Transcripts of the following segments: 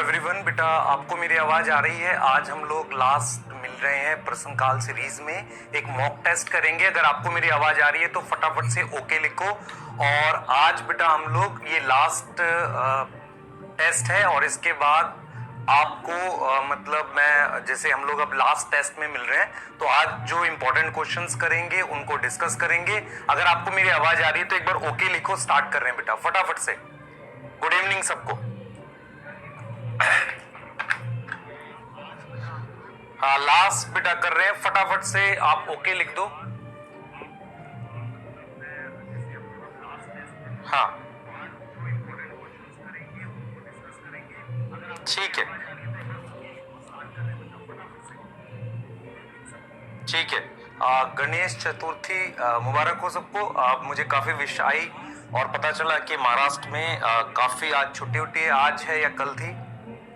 Everyone, बेटा आपको मेरी आवाज आ रही है। आज हम लोग लास्ट मिल रहे हैं प्रश्नकाल सीरीज में, एक मॉक टेस्ट करेंगे। अगर आपको मेरी आवाज आ रही है तो फटाफट से ओके लिखो। और आज बेटा हम लोग ये लास्ट टेस्ट है और इसके बाद आपको मतलब मैं जैसे हम लोग अब लास्ट टेस्ट में मिल रहे हैं तो आज जो इंपॉर्टेंट क्वेश्चंस करेंगे उनको डिस्कस करेंगे। अगर आपको मेरी आवाज आ रही है तो एक बार ओके लिखो। स्टार्ट कर रहे हैं बेटा फटाफट से। गुड इवनिंग सबको। हाँ, लास्ट बेटा कर रहे हैं, फटाफट से आप ओके लिख दो। हाँ ठीक है, ठीक है। गणेश चतुर्थी मुबारक हो सबको। मुझे काफी विश आई और पता चला कि महाराष्ट्र में काफी आज छुट्टी उट्टी है, आज है या कल थी।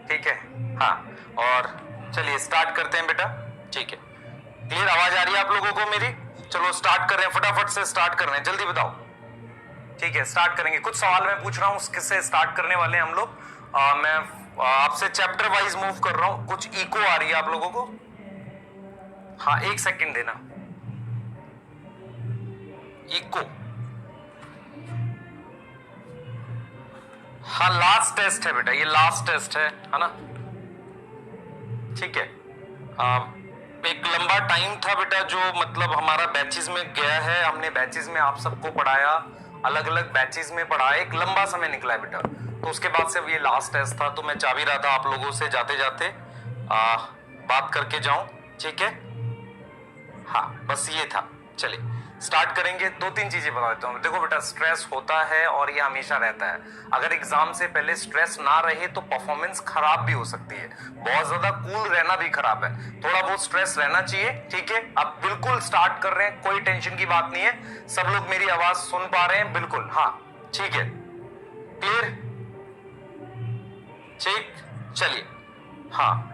ठीक है, हाँ। और चलिए स्टार्ट करते हैं बेटा। ठीक है, क्लियर आवाज आ रही है आप लोगों को मेरी? चलो स्टार्ट कर रहे हैं, फटाफट से स्टार्ट कर रहे हैं, जल्दी बताओ। ठीक है, स्टार्ट करेंगे। कुछ सवाल मैं पूछ रहा हूँ, किससे स्टार्ट करने वाले हैं हम लोग। मैं आपसे चैप्टर वाइज मूव कर रहा हूँ। कुछ इको आ रही है आप लोगों को? हाँ, एक सेकंड देना। इको, हाँ लास्ट टेस्ट है बेटा, ये लास्ट टेस्ट है ना? ठीक है। एक लंबा टाइम था बेटा जो मतलब हमारा बैचेस में गया है। हमने बैचेस में आप सबको पढ़ाया, अलग अलग बैचेस में पढ़ाया, एक लंबा समय निकला है बेटा। तो उसके बाद से अब ये लास्ट टेस्ट था, तो मैं चाह भी रहा था आप लोगों से जाते जाते बात करके जाऊं। ठीक है, हाँ बस ये था। चलिए स्टार्ट करेंगे। दो तीन चीजें बता देता हूँ। देखो बेटा, स्ट्रेस होता है और ये हमेशा रहता है। अगर एग्जाम से पहले स्ट्रेस ना रहे तो परफॉर्मेंस खराब भी हो सकती है। बहुत ज्यादा कूल रहना भी खराब है, थोड़ा बहुत स्ट्रेस रहना चाहिए। ठीक है, अब बिल्कुल स्टार्ट कर रहे हैं, कोई टेंशन की बात नहीं है। सब लोग मेरी आवाज सुन पा रहे हैं? बिल्कुल, हाँ ठीक है, क्लियर, ठीक। चलिए, हाँ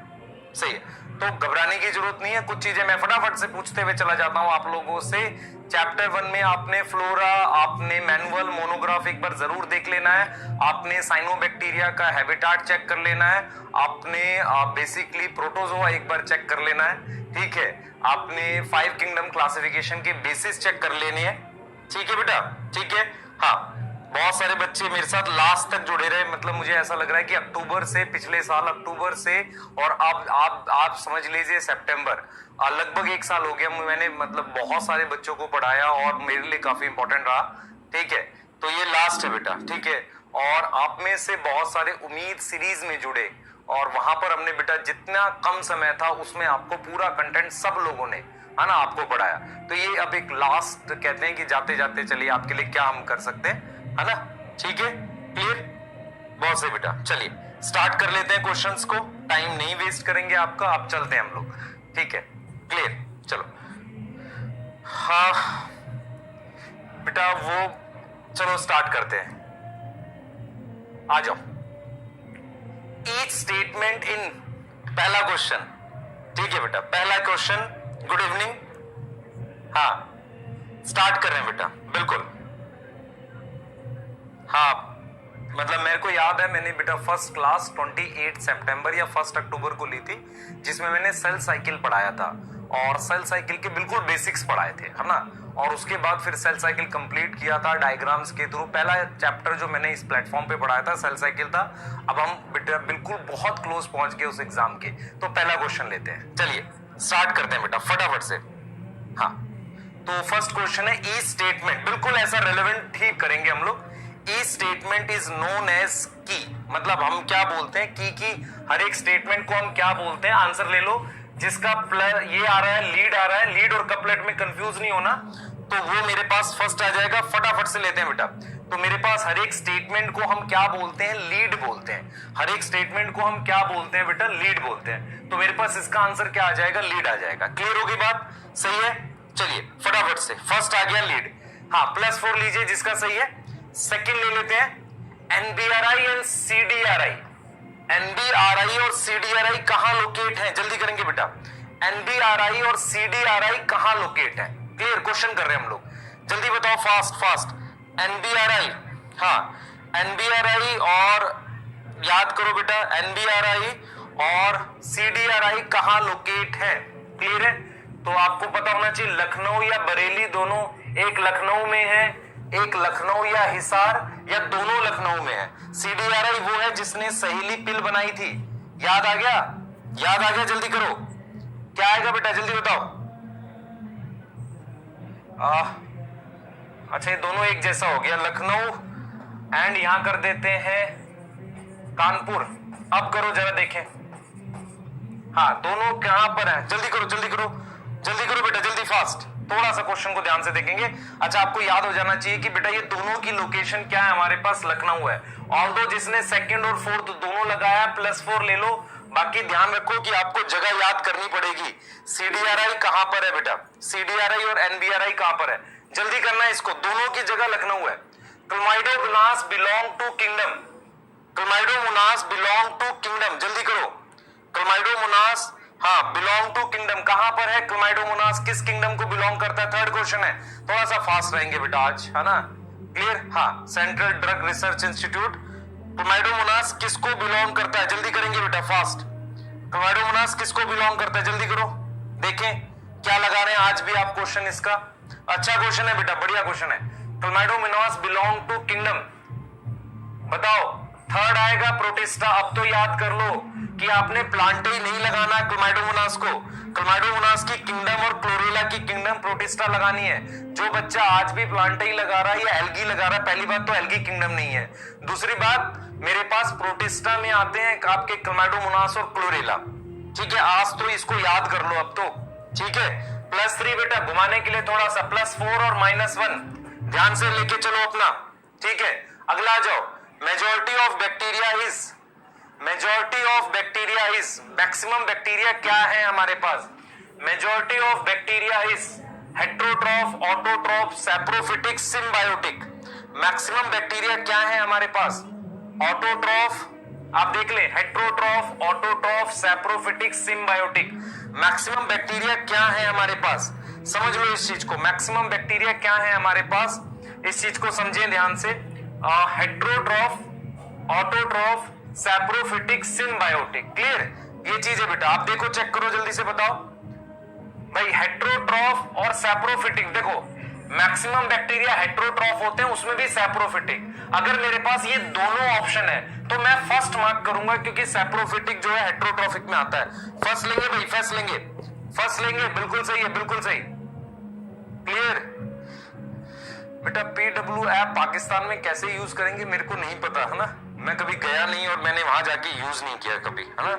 सही है, तो घबराने की जरूरत नहीं है। कुछ चीजें मैं फटाफट से पूछते हुए चला जाता हूं आप लोगों से। चैप्टर 1 में आपने फ्लोरा, आपने मैनुअल मोनोग्राफ एक बार जरूर देख लेना है। आपने साइनोबैक्टीरिया का हैबिटाट चेक कर लेना है। आपने बेसिकली प्रोटोजोआ एक बार चेक कर लेना है। ठीक है, आपने 5 किंगडम क्लासिफिकेशन के बेसिस चेक कर लेने हैं। ठीक है बेटा, ठीक है। हाँ, बहुत सारे बच्चे मेरे साथ लास्ट तक जुड़े रहे, मतलब मुझे ऐसा लग रहा है कि अक्टूबर से, पिछले साल अक्टूबर से, और अब आप समझ लीजिए सितंबर, लगभग 1 साल हो गया मैंने मतलब बहुत सारे बच्चों को पढ़ाया और मेरे लिए काफी इंपॉर्टेंट रहा। ठीक है, तो ये लास्ट है बेटा। ठीक है, और आप में से बहुत सारे उम्मीद सीरीज में जुड़े और वहां पर हमने बेटा जितना कम समय था उसमें आपको पूरा कंटेंट सब लोगों ने, है ना, आपको पढ़ाया। तो ये अब एक लास्ट कहते हैं कि जाते जाते चलिए आपके लिए क्या हम कर सकते हैं, है ना? ठीक है, क्लियर, बहुत सही बेटा। चलिए स्टार्ट कर लेते हैं क्वेश्चंस को, टाइम नहीं वेस्ट करेंगे आपका। अब चलते हैं हम लोग, ठीक है, क्लियर, चलो। हाँ बेटा, वो चलो स्टार्ट करते हैं, आ जाओ। ईच स्टेटमेंट इन, पहला क्वेश्चन। ठीक है बेटा, पहला क्वेश्चन। गुड इवनिंग, हाँ स्टार्ट कर रहे हैं बेटा, बिल्कुल। हाँ, मतलब मेरे को याद है मैंने बेटा फर्स्ट क्लास 28 सितंबर या 1 अक्टूबर को ली थी, जिसमें मैंने सेल साइकिल पढ़ाया था और सेल साइकिल के बिल्कुल बेसिक्स पढ़ाए थे, है ना। और उसके बाद फिर सेल साइकिल कंप्लीट किया था डायग्राम्स के थ्रू। पहला चैप्टर जो मैंने इस प्लेटफॉर्म पे पढ़ाया था सेल साइकिल था। अब हम बेटा बिल्कुल बहुत क्लोज पहुंच गए उस एग्जाम के, तो पहला क्वेश्चन लेते हैं। चलिए स्टार्ट करते हैं बेटा फटाफट से। हाँ, तो फर्स्ट क्वेश्चन है ई स्टेटमेंट, बिल्कुल ऐसा रेलेवेंट ही करेंगे हम लोग। ई स्टेटमेंट इज नोन एज की, मतलब हम क्या बोलते हैं की हर एक स्टेटमेंट को हम क्या बोलते हैं? आंसर ले लो। जिसका ये आ रहा है, लीड आ रहा है, लीड और कपलेट में कंफ्यूज नहीं होना, तो वो मेरे पास फर्स्ट आ जाएगा। फटाफट से लेते हैं बेटा। तो मेरे पास हर एक स्टेटमेंट को हम क्या बोलते हैं? लीड बोलते हैं। हर एक स्टेटमेंट को हम क्या बोलते हैं बेटा? लीड बोलते हैं। तो मेरे पास इसका आंसर क्या आ जाएगा? लीड आ जाएगा। क्लियर होगी बात? सही है, चलिए फटाफट से। फर्स्ट आ गया लीड, हाँ +4 लीजिए जिसका सही है। सेकंड ले लेते हैं एनबीआरआई एंड सीडीआरआई। एनबीआरआई और सीडीआरआई कहां लोकेट है? जल्दी करेंगे बेटा। एनबीआरआई और सीडीआरआई कहां लोकेट है? क्लियर, क्वेश्चन कर रहे हैं हम लोग, जल्दी बताओ, फास्ट फास्ट। एनबीआरआई, हाँ एनबीआरआई और याद करो बेटा, एनबीआरआई और सीडीआरआई कहां लोकेट है, क्लियर है। तो आपको पता होना चाहिए लखनऊ या बरेली दोनों, एक लखनऊ में है, एक लखनऊ या हिसार, या दोनों लखनऊ में है। सीडीआरआई वो है जिसने सहेली पिल बनाई थी, याद आ गया, याद आ गया, जल्दी करो, क्या आएगा बेटा जल्दी बताओ। अच्छा ये दोनों एक जैसा हो गया, लखनऊ एंड यहां कर देते हैं कानपुर। अब करो जरा देखें, हाँ दोनों कहां पर है, जल्दी करो जल्दी करो जल्दी करो बेटा जल्दी फास्ट, थोड़ा सा क्वेश्चन को ध्यान से देखेंगे। अच्छा आपको याद हो जाना चाहिए कि बेटा ये दोनों की लोकेशन क्या है, हमारे पास लखनऊ है। ऑल्दो जिसने सेकंड और फोर्थ दोनों लगाया +4 ले लो, बाकी ध्यान रखो कि आपको जगह याद करनी पड़ेगी। सीडीआरआई कहां पर है बेटा, सीडीआरआई और एनबीआरआई कहां पर है, जल्दी करना है इसको, दोनों की जगह लखनऊ है। Chlamydomonas belong to kingdom, chlamydomonas belong to kingdom, जल्दी करो। क्लमाइडोमोनास हाँ बिलोंग टू किंगडम कहां पर है, क्लमाइडोमोनास किस किंगडम को बिलोंग करता है, थर्ड क्वेश्चन है। थोड़ा सा फास्ट रहेंगे बेटा आज, है ना, क्लियर। हाँ central drug research institute, Chlamydomonas किसको बिलोंग करता है, जल्दी करेंगे बेटा फास्ट। क्लमाइडोमोनास किसको बिलोंग करता है, जल्दी करो, देखें क्या लगा रहे हैं आज भी आप क्वेश्चन इसका। अच्छा क्वेश्चन है बेटा, बढ़िया क्वेश्चन है। क्लमाइडोमोनास बिलोंग टू किंगडम, बताओ थर्ड आएगा प्रोटिस्टा। अब तो याद कर लो कि आपने प्लांटे नहीं लगाना क्लमाइडोमोनास को, क्लमाइडोमोनास की किंगडम और क्लोरेला की किंगडम प्रोटिस्टा लगानी है। जो बच्चा आज भी प्लांटे ही लगा रहा है या एल्गी लगा रहा है, पहली बात तो एल्गी किंगडम नहीं है, दूसरी बात मेरे पास प्रोटिस्टा में आते हैं आपके क्लमाइडोमोनास और क्लोरेला, ठीक है। आज तो इसको याद कर लो अब तो, ठीक है। +3 बेटा घुमाने के लिए थोड़ा सा, +4 और -1 ध्यान से लेके चलो अपना, ठीक है। अगला आ जाओ, majority of bacteria is, majority of bacteria is, maximum bacteria क्या है हमारे पास, majority of bacteria is heterotroph, autotroph, saprophytic, symbiotic. Maximum bacteria क्या है हमारे पास, ऑटोट्रॉफ, आप देख ले, heterotroph, autotroph, saprophytic, symbiotic. Maximum bacteria क्या है हमारे पास, समझ लो इस चीज को, मैक्सिमम बैक्टीरिया क्या है हमारे पास, इस चीज को समझें ध्यान से। Heterotroph, autotroph, saprophytic, symbiotic, clear. ये चीज है बेटा, आप देखो चेक करो जल्दी से बताओ भाई, हेट्रोट्रॉफ और सैप्रोफिटिक, देखो मैक्सिमम बैक्टीरिया हेट्रोट्रॉफ होते हैं, उसमें भी सैप्रोफिटिक। अगर मेरे पास ये दोनों ऑप्शन है तो मैं फर्स्ट मार्क करूंगा, क्योंकि सैप्रोफिटिक जो है हेट्रोट्रॉफिक में आता है। फर्स्ट लेंगे भाई, फर्स्ट लेंगे, फर्स्ट लेंगे, बिल्कुल सही है, बिल्कुल सही, क्लियर। बेटा पीडब्ल्यू ऐप पाकिस्तान में कैसे यूज करेंगे मेरे को नहीं पता, है ना, मैं कभी गया नहीं और मैंने वहां जाके यूज नहीं किया कभी, है ना,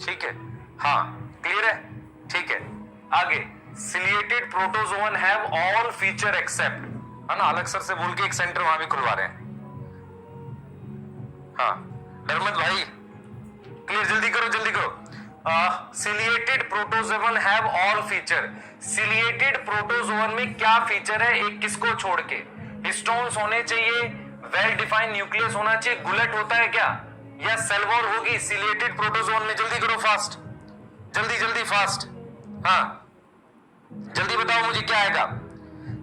ठीक है। हाँ क्लियर है, ठीक है। आगे, ciliated protozoan have all feature except, है ना, अलग सर से बोल के एक सेंटर वहां भी खुलवा रहे हैं। हाँ डरमत भाई, क्लियर, जल्दी करो जल्दी करो। Ciliated protozoan have all feature, ciliated protozoan में क्या फीचर है, एक किसको छोड़ के, हिस्टोन्स होने चाहिए, वेल डिफाइंड न्यूक्लियस होना चाहिए, गुलेट होता है क्या, या सेल वॉल होगी सिलिएटेड प्रोटोजोन में, जल्दी करो फास्ट, जल्दी जल्दी फास्ट, हाँ जल्दी बताओ मुझे क्या आएगा,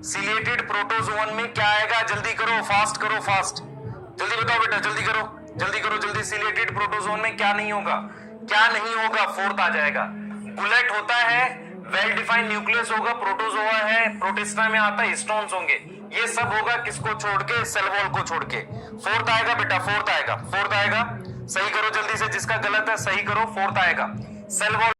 सिलिएटेड प्रोटोजोन में क्या आएगा, जल्दी करो फास्ट करो फास्ट, जल्दी बताओ बेटा जल्दी करो जल्दी करो जल्दी, सिलिएटेड प्रोटोजोन में क्या नहीं होगा, क्या नहीं होगा, फोर्थ आ जाएगा, गुलेट होता है, वेल डिफाइंड न्यूक्लियस होगा, प्रोटोजोआ है, प्रोटिस्टा में आता है, हिस्टोन्स होंगे, ये सब होगा किसको छोड़ के, सेल वॉल को छोड़ के। फोर्थ आएगा बेटा, फोर्थ आएगा, फोर्थ आएगा, सही करो जल्दी से, जिसका गलत है सही करो, फोर्थ आएगा, सेल वॉल